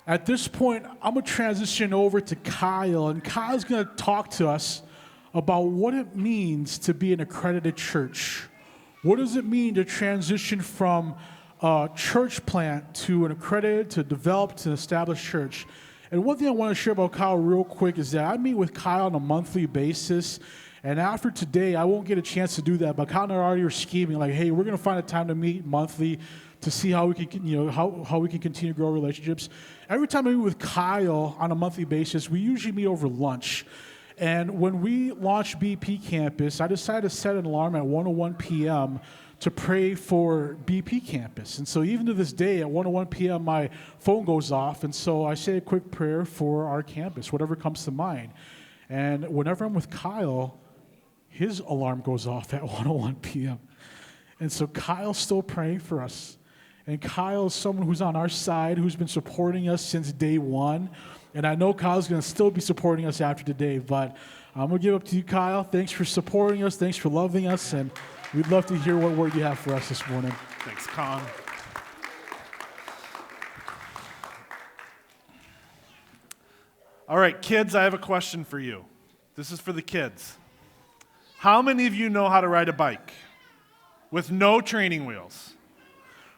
At this point, I'm going to transition over to Kyle, and Kyle's going to talk to us about what it means to be an accredited church. What does it mean to transition from a church plant to an accredited, to develop, to established church? And one thing I want to share about Kyle real quick is that I meet with Kyle on a monthly basis, and after today, I won't get a chance to do that, but Kyle and I already are scheming, like, hey, we're going to find a time to meet monthly to see how we can, how we can continue to grow relationships. Every time I meet with Kyle on a monthly basis, we usually meet over lunch. And when we launched BP Campus, I decided to set an alarm at 1:01 p.m. to pray for BP Campus. And so even to this day, at 1:01 p.m., my phone goes off, and so I say a quick prayer for our campus, whatever comes to mind. And whenever I'm with Kyle, his alarm goes off at 1:01 p.m. And so Kyle's still praying for us. And Kyle is someone who's on our side, who's been supporting us since day one. And I know Kyle's going to still be supporting us after today, but I'm going to give up to you, Kyle. Thanks for supporting us. Thanks for loving us. And we'd love to hear what word you have for us this morning. Thanks, Con. All right, kids, I have a question for you. This is for the kids. How many of you know how to ride a bike with no training wheels?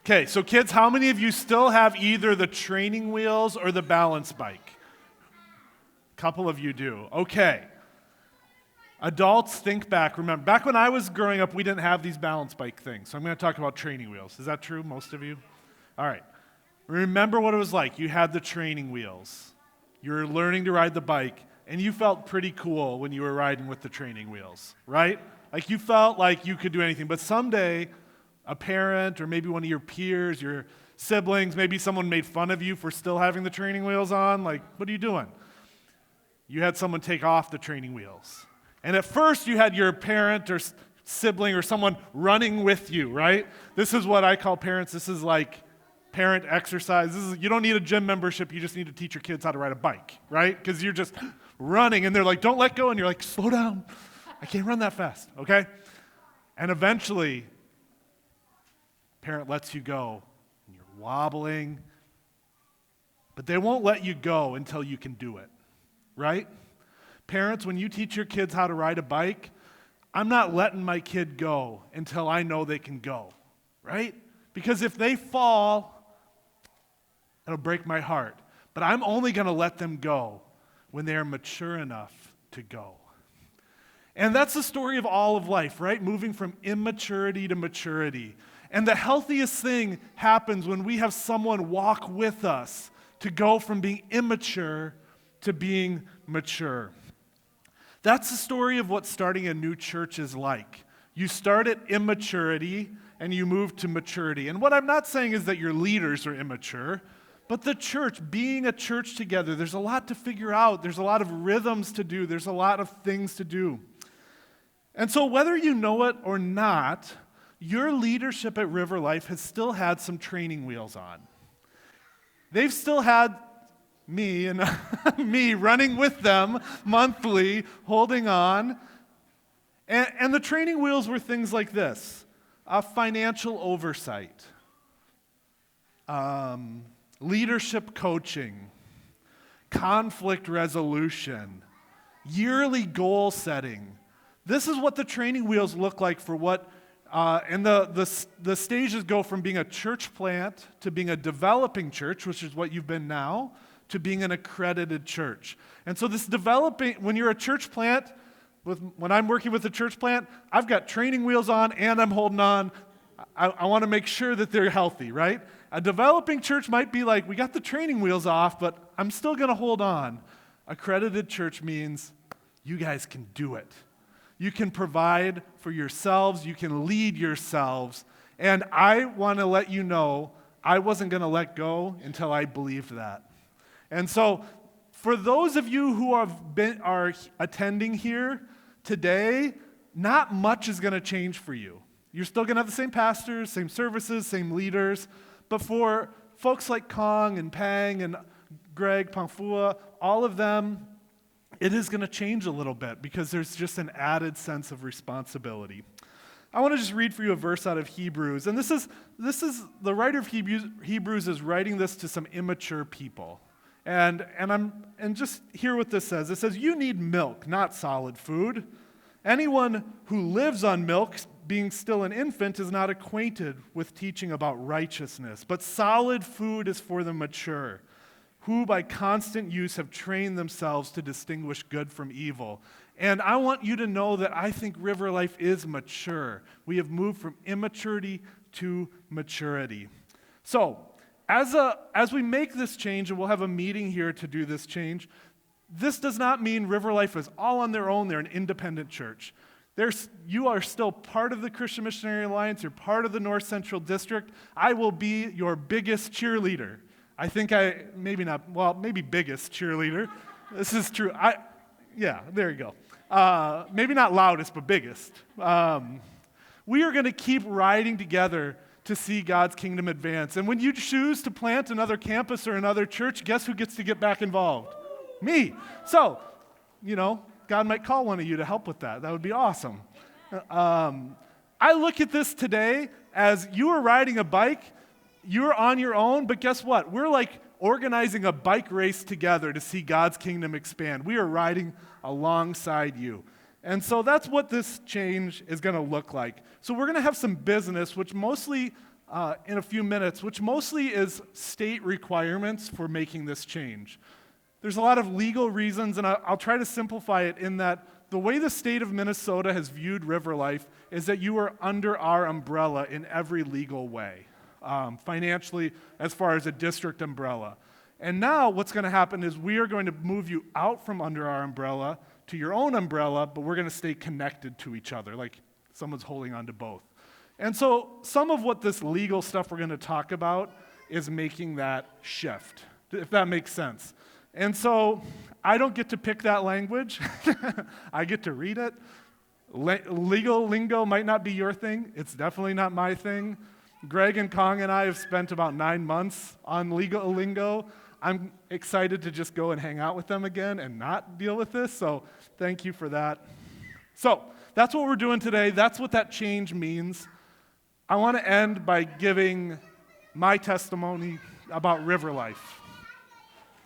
Okay, so kids, how many of you still have either the training wheels or the balance bike? A couple of you do. Okay. Adults, think back. Remember, back when I was growing up, we didn't have these balance bike things. So I'm going to talk about training wheels. Is that true, most of you? All right. Remember what it was like. You had the training wheels. You were learning to ride the bike, and you felt pretty cool when you were riding with the training wheels, right? Like you felt like you could do anything. But someday, a parent or maybe one of your peers, your siblings, maybe someone made fun of you for still having the training wheels on. Like, what are you doing? You had someone take off the training wheels. And at first you had your parent or sibling or someone running with you, right? This is what I call parents. This is like parent exercise. You don't need a gym membership. You just need to teach your kids how to ride a bike, right? Because you're just running and they're like, don't let go. And you're like, slow down. I can't run that fast, okay? And eventually, parent lets you go, and you're wobbling, but they won't let you go until you can do it, right? Parents, when you teach your kids how to ride a bike, I'm not letting my kid go until I know they can go, right? Because if they fall, it'll break my heart. But I'm only going to let them go when they are mature enough to go. And that's the story of all of life, right? Moving from immaturity to maturity. And the healthiest thing happens when we have someone walk with us to go from being immature to being mature. That's the story of what starting a new church is like. You start at immaturity and you move to maturity. And what I'm not saying is that your leaders are immature, but the church, being a church together, there's a lot to figure out. There's a lot of rhythms to do. There's a lot of things to do. And so whether you know it or not, your leadership at River Life has still had some training wheels on. They've still had me and me running with them monthly, holding on. And the training wheels were things like this: financial oversight, leadership coaching, conflict resolution, yearly goal setting. This is what the training wheels look like for what and the stages go from being a church plant to being a developing church, which is what you've been now, to being an accredited church. And so this developing, when you're a church plant, when I'm working with a church plant, I've got training wheels on and I'm holding on. I want to make sure that they're healthy, right? A developing church might be like, we got the training wheels off, but I'm still going to hold on. Accredited church means you guys can do it. You can provide for yourselves. You can lead yourselves. And I want to let you know, I wasn't going to let go until I believed that. And so for those of you who are attending here today, not much is going to change for you. You're still going to have the same pastors, same services, same leaders. But for folks like Kong and Pang and Greg, Pangfua, all of them, it is going to change a little bit because there's just an added sense of responsibility. I want to just read for you a verse out of Hebrews. And this is the writer of Hebrews is writing this to some immature people. And just hear what this says. It says, you need milk, not solid food. Anyone who lives on milk, being still an infant, is not acquainted with teaching about righteousness. But solid food is for the mature, who by constant use have trained themselves to distinguish good from evil. And I want you to know that I think River Life is mature. We have moved from immaturity to maturity. So, as we make this change, and we'll have a meeting here to do this change, this does not mean River Life is all on their own. They're an independent church. You are still part of the Christian Missionary Alliance. You're part of the North Central District. I will be your biggest cheerleader. Maybe biggest cheerleader. This is true. There you go. Maybe not loudest, but biggest. We are going to keep riding together to see God's kingdom advance. And when you choose to plant another campus or another church, guess who gets to get back involved? Me. So, God might call one of you to help with that. That would be awesome. I look at this today as you are riding a bike, you're on your own, but guess what? We're like organizing a bike race together to see God's kingdom expand. We are riding alongside you. And so that's what this change is going to look like. So we're going to have some business, which mostly, in a few minutes, which mostly is state requirements for making this change. There's a lot of legal reasons, and I'll try to simplify it in that the way the state of Minnesota has viewed River Life is that you are under our umbrella in every legal way, financially, as far as a district umbrella. And now what's going to happen is we are going to move you out from under our umbrella to your own umbrella, but we're going to stay connected to each other, like someone's holding on to both. And so some of what this legal stuff we're going to talk about is making that shift, if that makes sense. And so I don't get to pick that language. I get to read it. Legal lingo might not be your thing. It's definitely not my thing. Greg and Kong and I have spent about 9 months on legal lingo. I'm excited to just go and hang out with them again and not deal with this, so thank you for that. So that's what we're doing today. That's what that change means. I want to end by giving my testimony about River Life.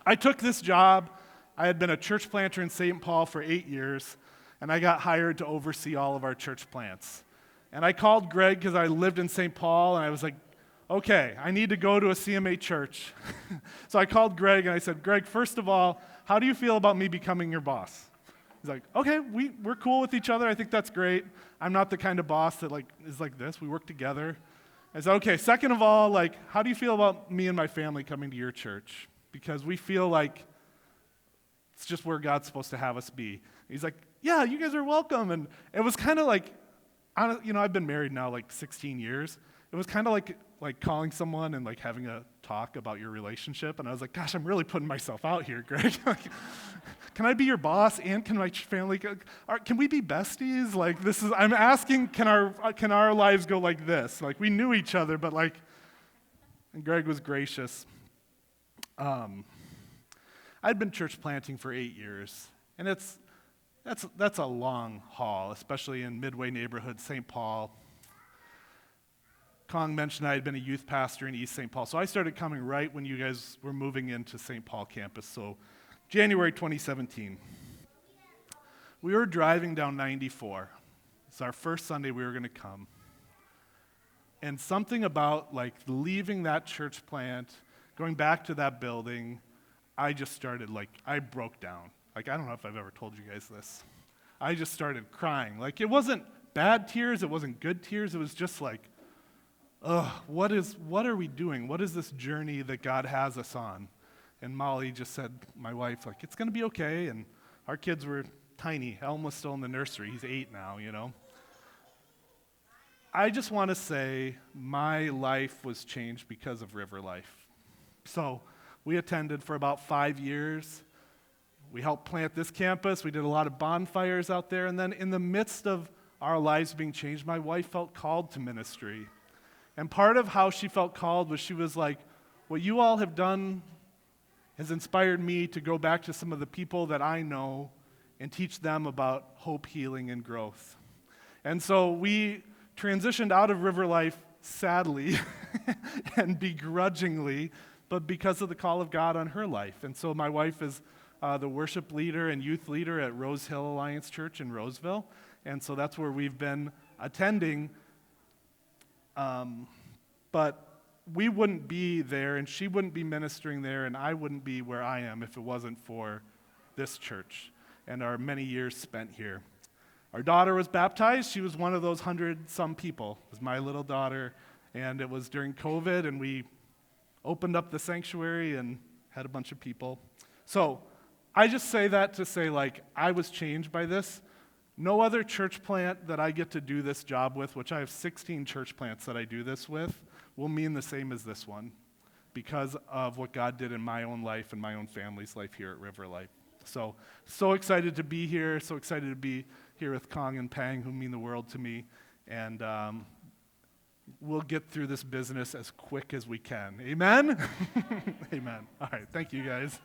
I took this job. I had been a church planter in St. Paul for 8 years, and I got hired to oversee all of our church plants. And I called Greg because I lived in St. Paul, and I was like, okay, I need to go to a CMA church. So I called Greg, and I said, Greg, first of all, how do you feel about me becoming your boss? He's like, okay, we're cool with each other. I think that's great. I'm not the kind of boss that is like this. We work together. I said, okay, second of all, how do you feel about me and my family coming to your church? Because we feel like it's just where God's supposed to have us be. He's like, yeah, you guys are welcome. And it was kind of like, I've been married now 16 years. It was kind of like calling someone and having a talk about your relationship. And I was like, gosh, I'm really putting myself out here, Greg. Can I be your boss and can my family, can we be besties? I'm asking, can our lives go like this? We knew each other, but and Greg was gracious. I'd been church planting for 8 years, and that's a long haul, especially in Midway neighborhood, St. Paul. Kong mentioned I had been a youth pastor in East St. Paul, so I started coming right when you guys were moving into St. Paul campus, so January 2017. We were driving down 94. It's our first Sunday we were going to come. And something about leaving that church plant, going back to that building, I just started I broke down. I don't know if I've ever told you guys this. I just started crying. It wasn't bad tears, it wasn't good tears, it was just what are we doing? What is this journey that God has us on? And Molly just said, my wife, it's going to be okay. And our kids were tiny. Elm was still in the nursery. He's 8 now, I just want to say my life was changed because of River Life. So we attended for about 5 years. We helped plant this campus. We did a lot of bonfires out there. And then in the midst of our lives being changed, my wife felt called to ministry. And part of how she felt called was she was like, what you all have done has inspired me to go back to some of the people that I know and teach them about hope, healing, and growth. And so we transitioned out of River Life, sadly and begrudgingly, but because of the call of God on her life. And so my wife is the worship leader and youth leader at Rose Hill Alliance Church in Roseville, and so that's where we've been attending. But we wouldn't be there, and she wouldn't be ministering there, and I wouldn't be where I am if it wasn't for this church and our many years spent here. Our daughter was baptized. She was one of those 100-some people. It was my little daughter, and it was during COVID, and we opened up the sanctuary and had a bunch of people. So I just say that to say, like, I was changed by this. No other church plant that I get to do this job with, which I have 16 church plants that I do this with, will mean the same as this one because of what God did in my own life and my own family's life here at River Life. So excited to be here, so excited to be here with Kong and Pang, who mean the world to me, and we'll get through this business as quick as we can. Amen? Amen. All right, thank you guys.